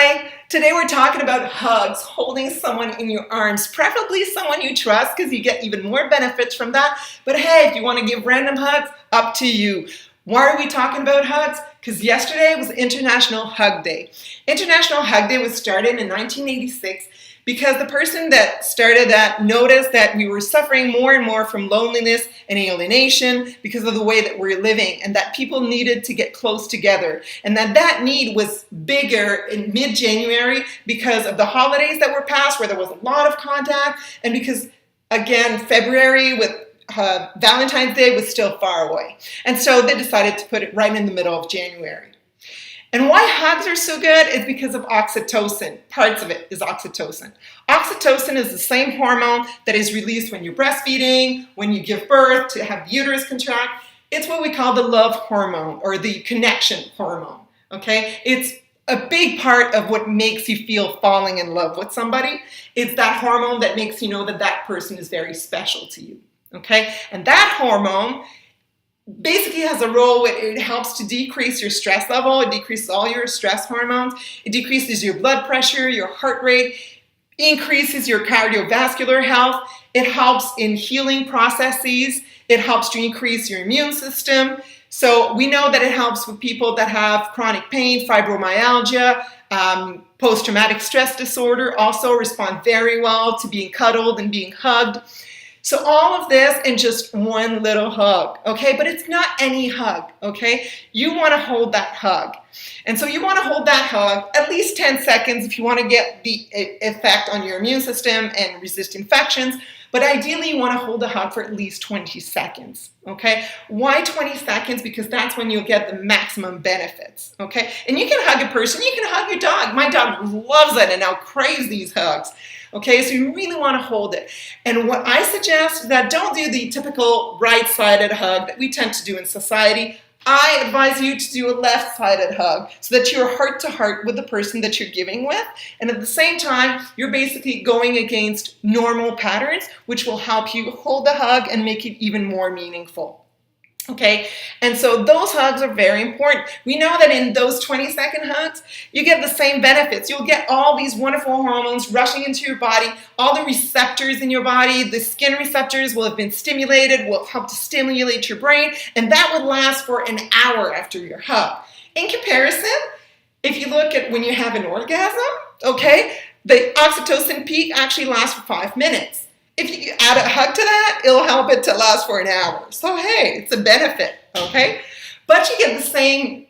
Hi! Today we're talking about hugs, holding someone in your arms, preferably someone you trust because you get even more benefits from that. But hey, if you want to give random hugs, up to you. Why are we talking about hugs? Because yesterday was International Hug Day. International Hug Day was started in 1986 because the person that started that noticed that we were suffering more and more from loneliness and alienation because of the way that we're living, and that people needed to get close together, and that need was bigger in mid-January because of the holidays that were passed where there was a lot of contact, and because again February with Valentine's Day was still far away. And so they decided to put it right in the middle of January. And why hugs are so good is because of oxytocin. Parts of it is oxytocin. Oxytocin is the same hormone that is released when you're breastfeeding, when you give birth, to have the uterus contract. It's what we call the love hormone or the connection hormone. Okay? It's a big part of what makes you feel falling in love with somebody. It's that hormone that makes you know that that person is very special to you. Okay? And that hormone basically has a role where it helps to decrease your stress level. It decreases all your stress hormones. It decreases your blood pressure, your heart rate, increases your cardiovascular health. It helps in healing processes. It helps to increase your immune system. So we know that it helps with people that have chronic pain, fibromyalgia, post-traumatic stress disorder, also respond very well to being cuddled and being hugged. So all of this in just one little hug, okay? But it's not any hug, okay? You want to hold that hug. And so you want to hold that hug at least 10 seconds if you want to get the effect on your immune system and resist infections. But ideally, you want to hold the hug for at least 20 seconds, okay? Why 20 seconds? Because that's when you'll get the maximum benefits, okay? And you can hug a person, you can hug your dog. My dog loves it and now craves these hugs. Okay, so you really want to hold it. And what I suggest is that don't do the typical right-sided hug that we tend to do in society. I advise you to do a left-sided hug so that you're heart-to-heart with the person that you're giving with. And at the same time, you're basically going against normal patterns, which will help you hold the hug and make it even more meaningful. Okay, and so those hugs are very important. We know that in those 20-second hugs, you get the same benefits. You'll get all these wonderful hormones rushing into your body, all the receptors in your body, the skin receptors will have been stimulated, will help to stimulate your brain, and that would last for an hour after your hug. In comparison, if you look at when you have an orgasm, okay, the oxytocin peak actually lasts for 5 minutes. If you add a hug to that, it'll help it to last for an hour. So hey, it's a benefit, okay? But you get the same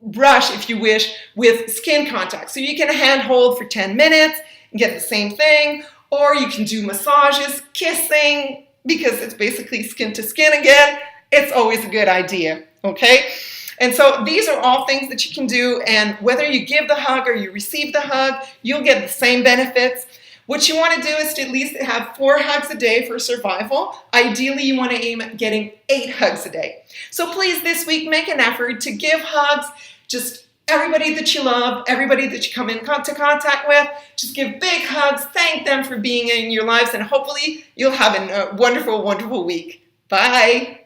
rush, if you wish, with skin contact. So you can hand hold for 10 minutes and get the same thing, or you can do massages, kissing, because it's basically skin to skin again. It's always a good idea, okay? And so these are all things that you can do, and whether you give the hug or you receive the hug, you'll get the same benefits. What you want to do is to at least have 4 hugs a day for survival. Ideally, you want to aim at getting 8 hugs a day. So please, this week, make an effort to give hugs. Just everybody that you love, everybody that you come into contact with, just give big hugs. Thank them for being in your lives, and hopefully you'll have a wonderful, wonderful week. Bye.